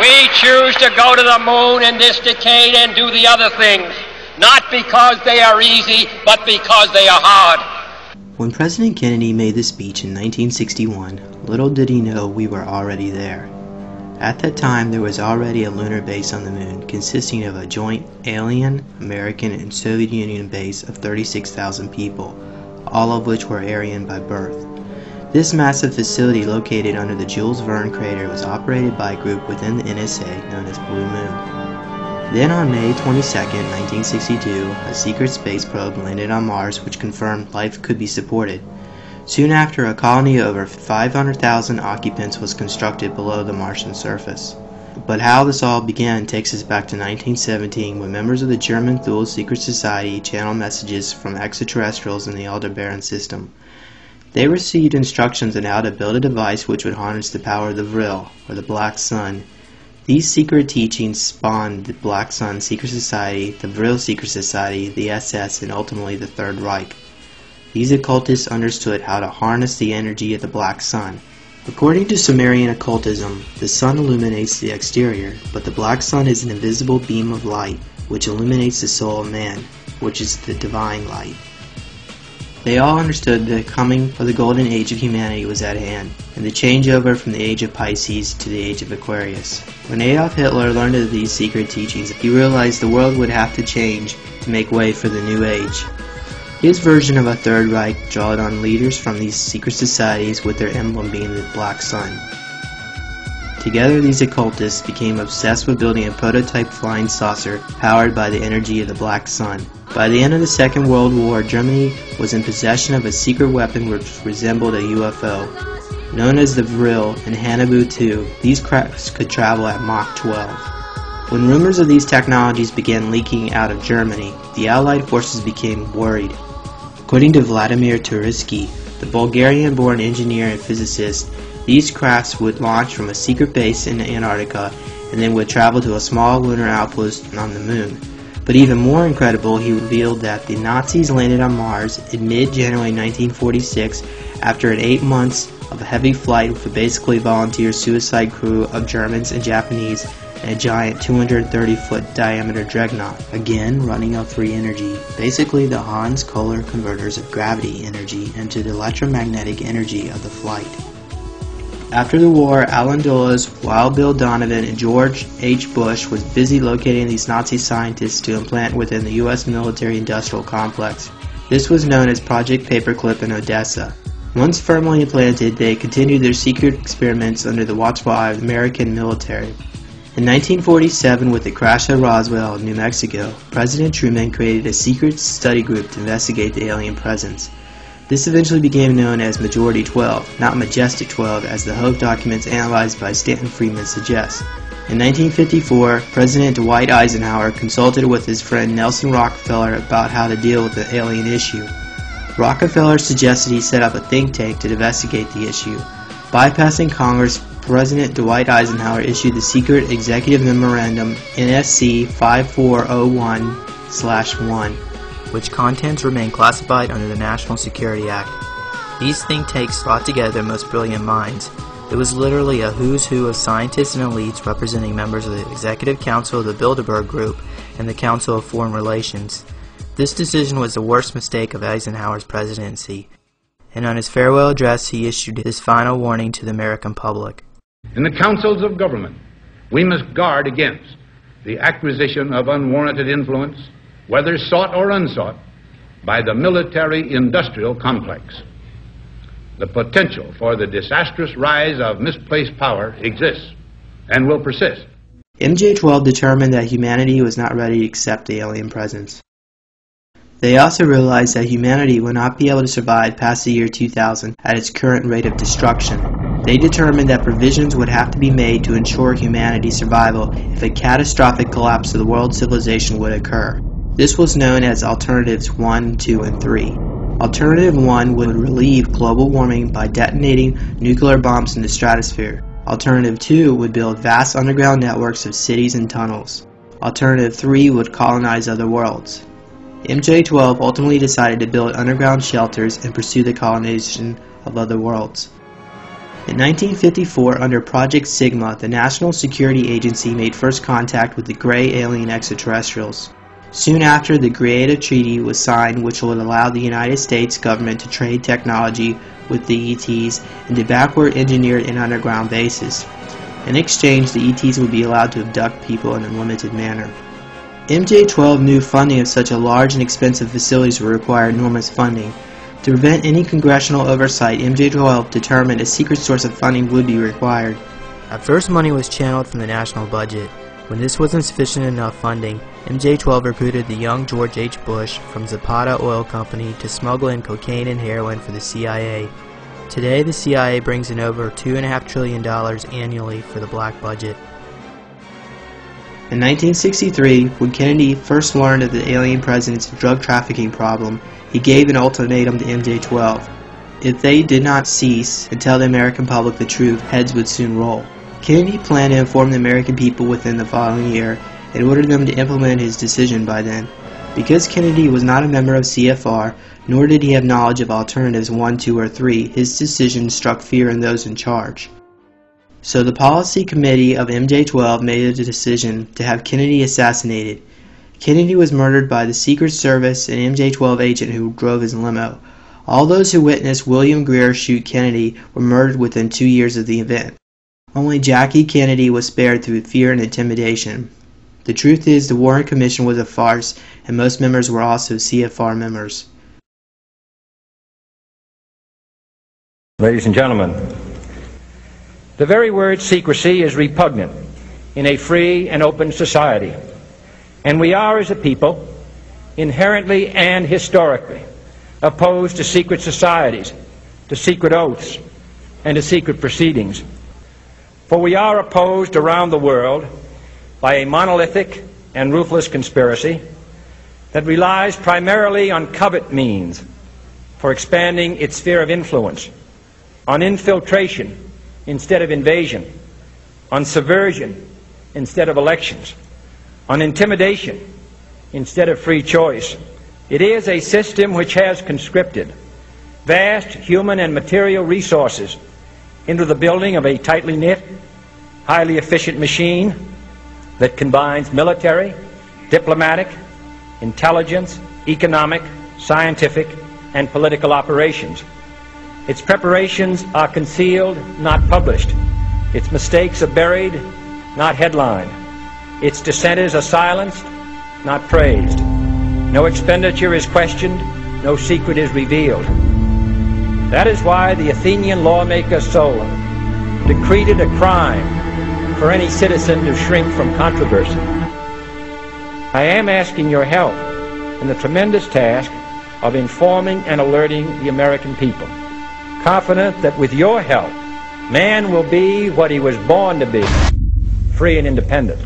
We choose to go to the moon in this decade and do the other things, not because they are easy, but because they are hard. When President Kennedy made this speech in 1961, little did he know we were already there. At that time, there was already a lunar base on the moon, consisting of a joint alien, American, and Soviet Union base of 36,000 people, all of which were Aryan by birth. This massive facility located under the Jules Verne crater was operated by a group within the NSA known as Blue Moon. Then on May 22, 1962, a secret space probe landed on Mars which confirmed life could be supported. Soon after, a colony of over 500,000 occupants was constructed below the Martian surface. But how this all began takes us back to 1917 when members of the German Thule secret society channeled messages from extraterrestrials in the Aldebaran system. They received instructions on how to build a device which would harness the power of the Vril, or the Black Sun. These secret teachings spawned the Black Sun Secret Society, the Vril Secret Society, the SS, and ultimately the Third Reich. These occultists understood how to harness the energy of the Black Sun. According to Sumerian occultism, the sun illuminates the exterior, but the Black Sun is an invisible beam of light which illuminates the soul of man, which is the divine light. They all understood the coming of the golden age of humanity was at hand, and the changeover from the age of Pisces to the age of Aquarius. When Adolf Hitler learned of these secret teachings, he realized the world would have to change to make way for the new age. His version of a Third Reich drawed on leaders from these secret societies with their emblem being the Black Sun. Together these occultists became obsessed with building a prototype flying saucer powered by the energy of the Black Sun. By the end of the Second World War, Germany was in possession of a secret weapon which resembled a UFO. Known as the Vril and Hanabu 2, these crafts could travel at Mach 12. When rumors of these technologies began leaking out of Germany, the Allied forces became worried. According to Vladimir Turisky, the Bulgarian-born engineer and physicist, these crafts would launch from a secret base in Antarctica and then would travel to a small lunar outpost on the moon. But even more incredible, he revealed that the Nazis landed on Mars in mid-January 1946 after an 8 months of heavy flight with a basically volunteer suicide crew of Germans and Japanese and a giant 230-foot diameter dreadnought, again running on free energy, basically the Hans Kohler converters of gravity energy into the electromagnetic energy of the flight. After the war, Alan Dulles, Wild Bill Donovan, and George H. Bush was busy locating these Nazi scientists to implant within the U.S. military-industrial complex. This was known as Project Paperclip in Odessa. Once firmly implanted, they continued their secret experiments under the watchful eye of the American military. In 1947, with the crash at Roswell, New Mexico, President Truman created a secret study group to investigate the alien presence. This eventually became known as Majority 12, not Majestic 12 as the Hope documents analyzed by Stanton Friedman suggest. In 1954, President Dwight Eisenhower consulted with his friend Nelson Rockefeller about how to deal with the alien issue. Rockefeller suggested he set up a think tank to investigate the issue. Bypassing Congress, President Dwight Eisenhower issued the secret Executive Memorandum NSC 5401/1. which contents remain classified under the National Security Act. These think tanks brought together their most brilliant minds. It was literally a who's who of scientists and elites representing members of the Executive Council of the Bilderberg Group and the Council of Foreign Relations. This decision was the worst mistake of Eisenhower's presidency, and on his farewell address he issued his final warning to the American public. In the councils of government, we must guard against the acquisition of unwarranted influence, whether sought or unsought, by the military-industrial complex. The potential for the disastrous rise of misplaced power exists and will persist. MJ-12 determined that humanity was not ready to accept the alien presence. They also realized that humanity would not be able to survive past the year 2000 at its current rate of destruction. They determined that provisions would have to be made to ensure humanity's survival if a catastrophic collapse of the world civilization would occur. This was known as Alternatives 1, 2, and 3. Alternative 1 would relieve global warming by detonating nuclear bombs in the stratosphere. Alternative 2 would build vast underground networks of cities and tunnels. Alternative 3 would colonize other worlds. MJ-12 ultimately decided to build underground shelters and pursue the colonization of other worlds. In 1954, under Project Sigma, the National Security Agency made first contact with the gray alien extraterrestrials. Soon after, the Greada Treaty was signed, which would allow the United States government to trade technology with the ETs and to backward engineer it in underground bases. In exchange, the ETs would be allowed to abduct people in a limited manner. MJ-12 knew funding of such a large and expensive facilities would require enormous funding. To prevent any congressional oversight, MJ-12 determined a secret source of funding would be required. At first, money was channeled from the national budget. When this wasn't sufficient enough funding, MJ-12 recruited the young George H. Bush from Zapata Oil Company to smuggle in cocaine and heroin for the CIA. Today, the CIA brings in over $2.5 trillion annually for the black budget. In 1963, when Kennedy first learned of the alien president's drug trafficking problem, he gave an ultimatum to MJ-12. If they did not cease and tell the American public the truth, heads would soon roll. Kennedy planned to inform the American people within the following year and ordered them to implement his decision by then. Because Kennedy was not a member of CFR, nor did he have knowledge of alternatives 1, 2, or 3, his decision struck fear in those in charge. So the policy committee of MJ-12 made a decision to have Kennedy assassinated. Kennedy was murdered by the Secret Service and MJ-12 agent who drove his limo. All those who witnessed William Greer shoot Kennedy were murdered within 2 years of the event. Only Jackie Kennedy was spared through fear and intimidation. The truth is, the Warren Commission was a farce, and most members were also CFR members. Ladies and gentlemen, the very word secrecy is repugnant in a free and open society, and we are, as a people, inherently and historically opposed to secret societies, to secret oaths, and to secret proceedings. For we are opposed around the world by a monolithic and ruthless conspiracy that relies primarily on covert means for expanding its sphere of influence, on infiltration instead of invasion, on subversion instead of elections, on intimidation instead of free choice. It is a system which has conscripted vast human and material resources into the building of a tightly knit, highly efficient machine that combines military, diplomatic, intelligence, economic, scientific, and political operations. Its preparations are concealed, not published. Its mistakes are buried, not headlined. Its dissenters are silenced, not praised. No expenditure is questioned, no secret is revealed. That is why the Athenian lawmaker Solon decreed it a crime for any citizen to shrink from controversy. I am asking your help in the tremendous task of informing and alerting the American people, confident that with your help, man will be what he was born to be, free and independent.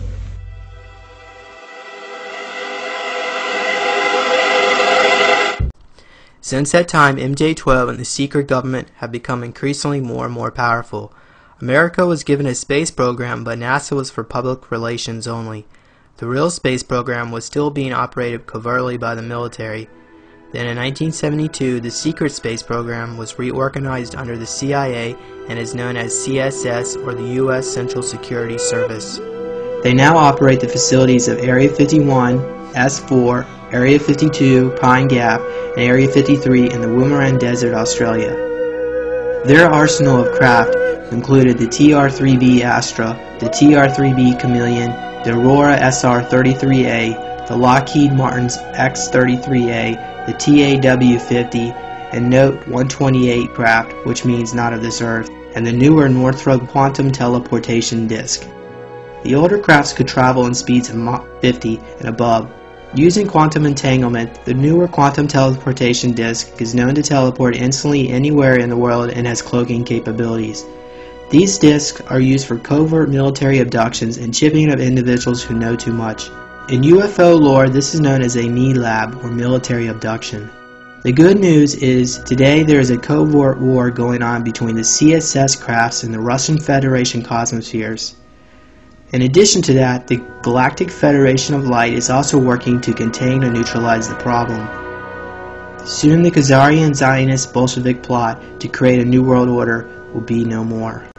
Since that time, MJ-12 and the secret government have become increasingly more and more powerful. America was given a space program, but NASA was for public relations only. The real space program was still being operated covertly by the military. Then in 1972, the secret space program was reorganized under the CIA and is known as CSS, or the U.S. Central Security Service. They now operate the facilities of Area 51, S4, Area 52, Pine Gap, and Area 53 in the Wimmera Desert, Australia. Their arsenal of craft included the TR-3B Astra, the TR-3B Chameleon, the Aurora SR-33A, the Lockheed Martin's X-33A, the TAW-50, and Note 128 craft, which means not of this earth, and the newer Northrop Quantum Teleportation Disk. The older crafts could travel in speeds of Mach 50 and above. Using quantum entanglement, the newer quantum teleportation disk is known to teleport instantly anywhere in the world and has cloaking capabilities. These disks are used for covert military abductions and chipping of individuals who know too much. In UFO lore, this is known as a ME lab, or military abduction. The good news is, today there is a covert war going on between the CSS crafts and the Russian Federation cosmospheres. In addition to that, the Galactic Federation of Light is also working to contain and neutralize the problem. Soon the Khazarian Zionist Bolshevik plot to create a new world order will be no more.